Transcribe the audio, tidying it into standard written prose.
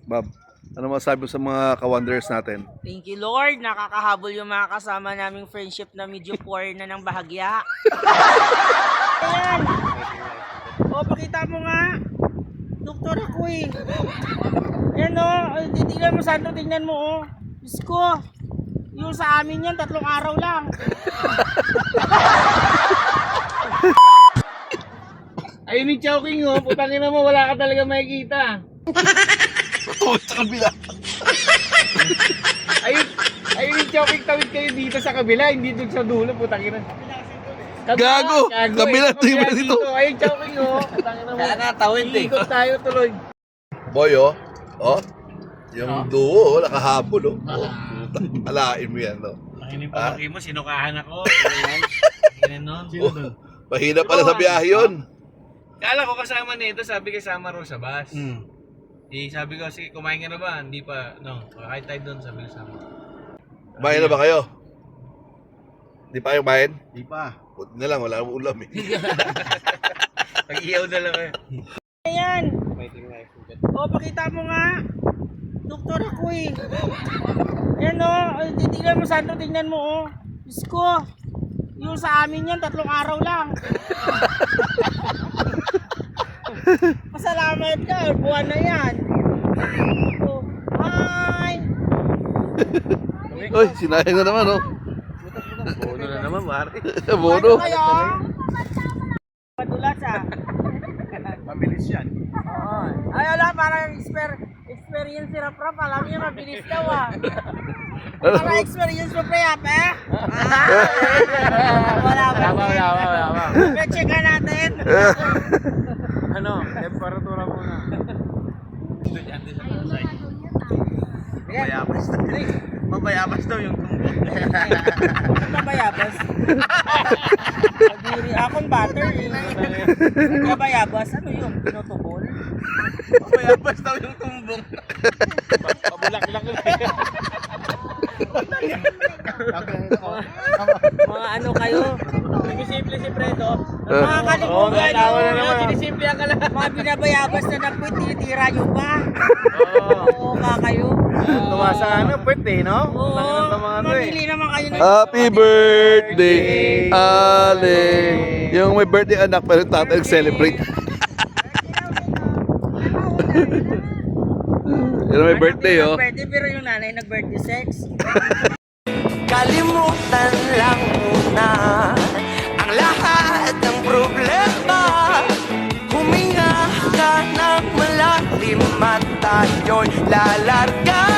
Bob, ano masasabi mo sa mga ka-wanderers natin? Thank you, Lord. Nakakahabol yung mga kasama naming friendship na medyo poor na ng bahagya. Ayan. O, pakita mo nga. Doktor ako eh. Ayan o. Titignan mo, Sandro. Tingnan mo o. Diyos ko. Yung sa amin yan, 3 araw lang. Ayun yung Chowking o. Putangin na mo, wala ka talaga makikita. Oo, sa kabila. Ayun yung Chowking, tawid kayo dito sa kabila, hindi doon sa dulo, putangin na. Gago! Kabila, tingin mo dito. Ayun Chowking o. Kaya nga tawid eh. Ikot tayo tuloy. Boy, oh. Oh. Yung duo, nakahabol, oh. Alain mo yan, no? Makinig pa mo, sinukahan ako. Sino doon? Mahina pala sa biyahe yun. Kala ko kasama nito, sabi kasama raw sa bus. Sabi ko, sige, kumain ka na ba? Hindi pa, no. Kahit tayo doon, sabi ko sama. Kumain na ba kayo? Di pa kayo kumain? Di pa. Buti na lang, wala akong ulam eh. Pag-iyaw na lang eh. Ayan. O, pakita mo nga. Doktor ako eh. Ayan o. Titignan mo, Sandro. Tingnan mo o. Diyos ko. Yung sa amin yan, 3 araw lang. Pasalamat ka. Buwan na yan. Oh, hi. Uy, sinayang na naman, oh. Bono na naman, Mari. Bono. Ano kayo? Padulas ah. Mabilis yan. Oo. Ay, wala. Parang experience si Rap-Rap. Alam niya, mabilis daw ah. Parang experience mo, pre, eh? Wala pa. Check ka natin. Ano? Temperatura muna. Estudyante sa Pasay. Mabayabas daw. Mabayabas daw yung tumbok. Mabayabas. Akong butter eh. Mabayabas. Ano yun? Pinotobol? Mabayabas daw yung tumbok. Pabulak-lak lang. Mga ano kayo? Sinisimple si Fredo. Mga kalimugan nyo. Sinisimple ka lang. Mga binabayabas na nagpit, tinitira nyo pa. Oo ka kayo. Tuwa sa ano, pwede, no? Oo. Mamili naman kayo ng... Happy birthday, Ale. Yung may birthday anak pero yung tatay nag-celebrate. Yung may birthday, oh. Birthday, pero yung nanay nag-birthday sex. Kalimutan lang muna ang lahat ng problema. Huminga ka ng malalim at tayo'y lalarga.